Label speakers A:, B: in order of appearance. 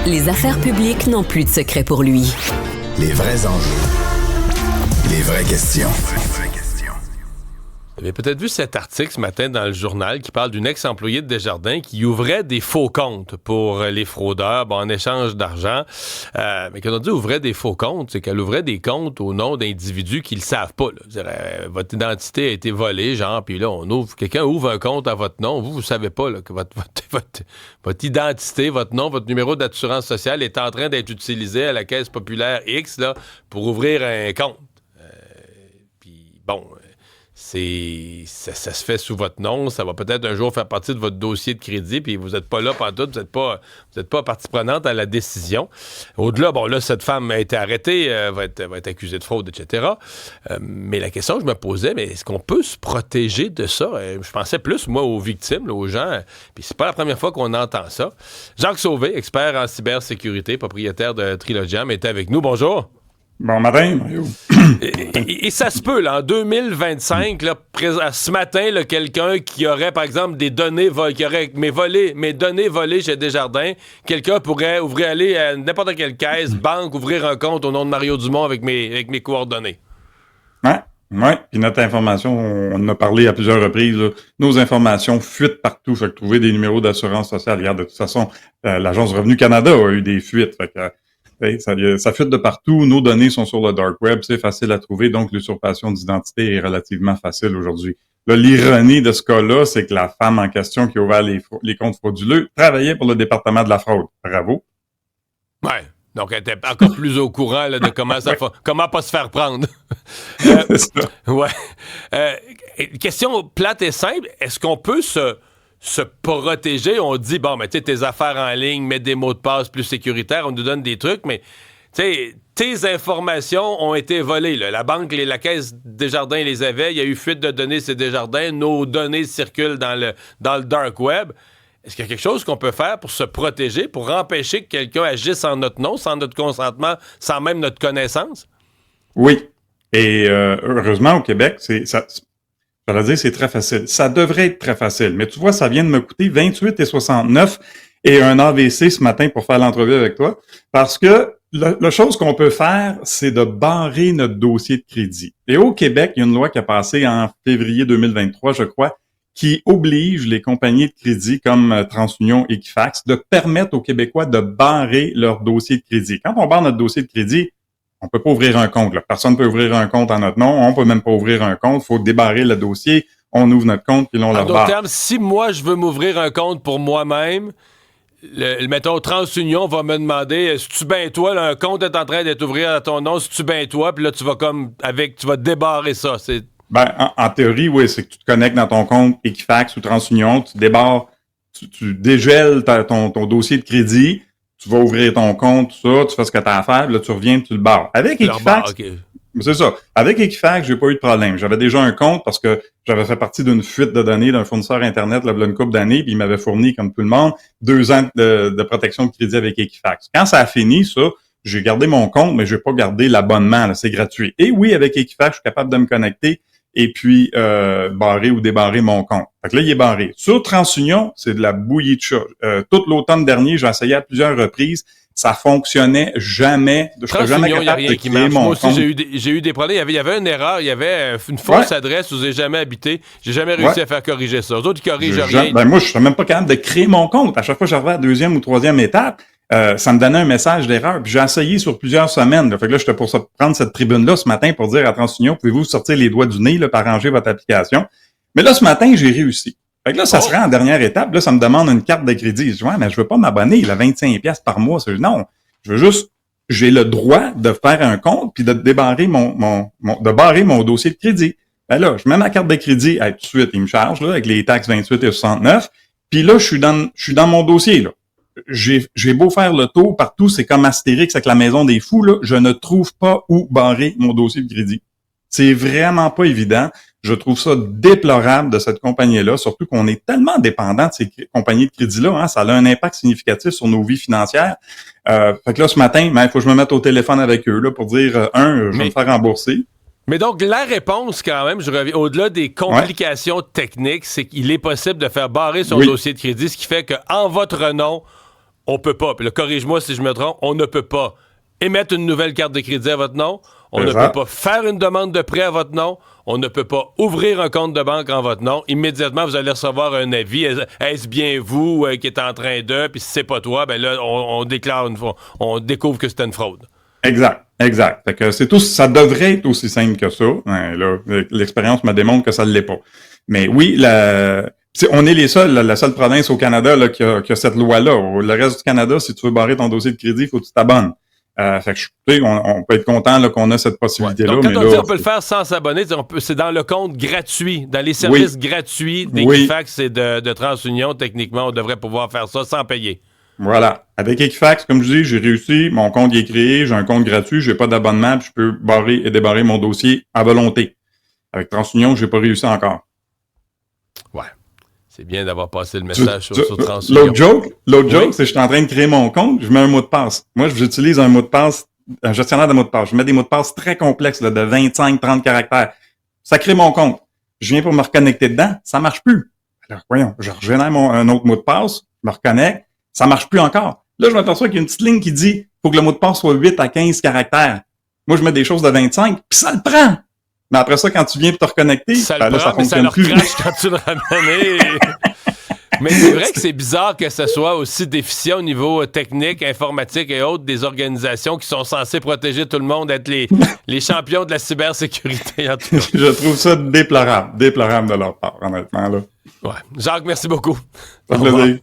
A: Les affaires publiques n'ont plus de secret pour lui.
B: Les vrais enjeux. Les vraies questions.
C: Vous avez peut-être vu cet article ce matin dans le journal qui parle d'une ex-employée de Desjardins qui ouvrait des faux comptes pour les fraudeurs en échange d'argent. Mais quand on dit ouvrait des faux comptes, c'est qu'elle ouvrait des comptes au nom d'individus qui le savent pas. Votre identité a été volée, puis là, quelqu'un ouvre un compte à votre nom, vous savez pas là, que votre identité, votre nom, votre numéro d'assurance sociale est en train d'être utilisé à la Caisse populaire X là, pour ouvrir un compte. Puis bon... Ça se fait sous votre nom, ça va peut-être un jour faire partie de votre dossier de crédit, puis vous n'êtes pas là pantoute, vous n'êtes pas partie prenante à la décision. Au-delà, cette femme a été arrêtée, va être accusée de fraude, etc. Mais la question que je me posais, est-ce qu'on peut se protéger de ça? Je pensais plus, moi, aux victimes, là, aux gens, puis c'est pas la première fois qu'on entend ça. Jacques Sauvé, expert en cybersécurité, propriétaire de Trilogium, est avec nous. Bonjour.
D: Bon matin, Mario.
C: Et ça se peut, là, en 2025, là, ce matin, là, quelqu'un qui aurait, par exemple, des données, qui aurait mes données volées chez Desjardins, quelqu'un pourrait aller à n'importe quelle caisse, banque, ouvrir un compte au nom de Mario Dumont avec mes coordonnées.
D: Oui. Puis notre information, on en a parlé à plusieurs reprises, là, nos informations fuitent partout. Fait que trouver des numéros d'assurance sociale, regarde, de toute façon, l'Agence Revenu Canada a eu des fuites. Fait que ça fuite de partout. Nos données sont sur le dark web. C'est facile à trouver. Donc, l'usurpation d'identité est relativement facile aujourd'hui. Là, l'ironie de ce cas-là, c'est que la femme en question qui a ouvert les comptes frauduleux travaillait pour le département de la fraude. Bravo.
C: Ouais. Donc, elle était encore plus au courant là, de comment pas se faire prendre.
D: C'est ça.
C: Ouais. Question plate et simple. Est-ce qu'on peut se protéger? On dit, tu sais, tes affaires en ligne, mets des mots de passe plus sécuritaires, on nous donne des trucs, mais, tu sais, tes informations ont été volées, là. La banque, la caisse Desjardins les avait, il y a eu fuite de données, c'est Desjardins, nos données circulent dans le dark web. Est-ce qu'il y a quelque chose qu'on peut faire pour se protéger, pour empêcher que quelqu'un agisse en notre nom, sans notre consentement, sans même notre connaissance?
D: Oui. Et heureusement, au Québec, c'est très facile. Ça devrait être très facile. Mais tu vois, ça vient de me coûter 28,69 et un AVC ce matin pour faire l'entrevue avec toi. Parce que la chose qu'on peut faire, c'est de barrer notre dossier de crédit. Et au Québec, il y a une loi qui a passé en février 2023, je crois, qui oblige les compagnies de crédit comme TransUnion et Equifax de permettre aux Québécois de barrer leur dossier de crédit. Quand on barre notre dossier de crédit, on peut pas ouvrir un compte. Là. Personne ne peut ouvrir un compte en notre nom. On peut même pas ouvrir un compte. Il faut débarrer le dossier. On ouvre notre compte, puis on le barre. En d'autres termes,
C: si moi, je veux m'ouvrir un compte pour moi-même, mettons, TransUnion va me demander, si tu bien toi, là, un compte est en train d'être ouvert à ton nom, si tu bien toi, puis là, tu vas débarrer ça.
D: En théorie, oui, c'est que tu te connectes dans ton compte Equifax ou TransUnion, tu débarres, tu dégèles ton dossier de crédit, tu vas ouvrir ton compte, tout ça, tu fais ce que tu as à faire, là, tu reviens, tu le barres. Avec Equifax, c'est ça. Avec Equifax, j'ai pas eu de problème. J'avais déjà un compte parce que j'avais fait partie d'une fuite de données d'un fournisseur Internet, là, il y a une couple d'années, puis il m'avait fourni, comme tout le monde, 2 ans de protection de crédit avec Equifax. Quand ça a fini, ça, j'ai gardé mon compte, mais j'ai pas gardé l'abonnement, là, c'est gratuit. Et oui, avec Equifax, je suis capable de me connecter et puis barrer ou débarrer mon compte. Fait que là, il est barré. Sur TransUnion, c'est de la bouillie de chat. Tout l'automne dernier, j'ai essayé à plusieurs reprises. Ça fonctionnait jamais. Je serais jamais capable de créer mon compte.
C: Moi aussi, j'ai eu des problèmes. Il y avait une erreur. Il y avait une fausse adresse où j'ai jamais habité. J'ai jamais réussi à faire corriger ça. Eux autres, ils corrigent rien.
D: Moi, je suis même pas capable de créer mon compte. À chaque fois que j'arrivais à la 2e ou 3e étape, ça me donnait un message d'erreur. Puis j'ai essayé sur plusieurs semaines. Là. Fait que là, j'étais pour prendre cette tribune-là ce matin pour dire à TransUnion, pouvez-vous sortir les doigts du nez là, pour arranger votre application. Mais là, ce matin, j'ai réussi. Fait que là, ça serait en dernière étape. Là, ça me demande une carte de crédit. Je dis, ouais, mais je veux pas m'abonner. Il a 25$ par mois. Non. Je veux juste, j'ai le droit de faire un compte puis de débarrer de barrer mon dossier de crédit. Ben là, je mets ma carte de crédit, tout de suite, il me charge, là, avec les taxes 28,69. Puis là, je suis dans mon dossier, là. J'ai beau faire le tour partout, c'est comme Astérix avec la maison des fous, là. Je ne trouve pas où barrer mon dossier de crédit. C'est vraiment pas évident. Je trouve ça déplorable de cette compagnie-là, surtout qu'on est tellement dépendant de ces compagnies de crédit-là, hein, ça a un impact significatif sur nos vies financières. Fait que là, ce matin, il faut que je me mette au téléphone avec eux là, pour dire, je vais me faire rembourser.
C: Mais donc, la réponse, quand même, je reviens, au-delà des complications techniques, c'est qu'il est possible de faire barrer son dossier de crédit, ce qui fait qu'en votre nom, on peut pas. Puis là, corrige-moi si je me trompe, on ne peut pas émettre une nouvelle carte de crédit à votre nom. On ne peut pas faire une demande de prêt à votre nom. On ne peut pas ouvrir un compte de banque en votre nom. Immédiatement, vous allez recevoir un avis. Est-ce bien vous qui êtes en train de... Puis si c'est pas toi, ben là, on déclare on découvre que c'était une fraude.
D: Exact. Fait que ça devrait être aussi simple que ça. Là, l'expérience me démontre que ça ne l'est pas. Mais oui, on est la seule province au Canada là, qui a cette loi-là. Le reste du Canada, si tu veux barrer ton dossier de crédit, il faut que tu t'abonnes. Fait que on peut être content là, qu'on a cette possibilité-là.
C: Donc, quand
D: mais
C: on
D: là,
C: dit on peut le faire sans s'abonner, c'est dans le compte gratuit, dans les services gratuits d'Equifax et de TransUnion. Techniquement, on devrait pouvoir faire ça sans payer.
D: Voilà. Avec Equifax, comme je dis, j'ai réussi. Mon compte est créé. J'ai un compte gratuit. J'ai pas d'abonnement. Puis je peux barrer et débarrer mon dossier à volonté. Avec TransUnion, j'ai pas réussi encore.
C: Ouais. C'est bien d'avoir passé le message sur TransUnion.
D: L'autre joke, c'est que je suis en train de créer mon compte. Je mets un mot de passe. Moi, j'utilise un mot de passe, un gestionnaire de mots de passe. Je mets des mots de passe très complexes, là, de 25-30 caractères. Ça crée mon compte. Je viens pour me reconnecter dedans. Ça marche plus. Alors, voyons, je génère un autre mot de passe. Je me reconnecte. Ça marche plus encore. Là, je m'aperçois qu'il y a une petite ligne qui dit faut que le mot de passe soit 8 à 15 caractères. Moi, je mets des choses de 25, puis ça le prend. Mais après ça, quand tu viens pour te reconnecter,
C: ça
D: fonctionne plus.
C: Crache quand tu le ramènes. Mais c'est vrai que c'est bizarre que ce soit aussi déficient au niveau technique, informatique et autres des organisations qui sont censées protéger tout le monde, être les champions de la cybersécurité, en tout cas.
D: Je trouve ça déplorable de leur part, honnêtement, là.
C: Ouais. Jacques, merci beaucoup.
D: Ça fait plaisir.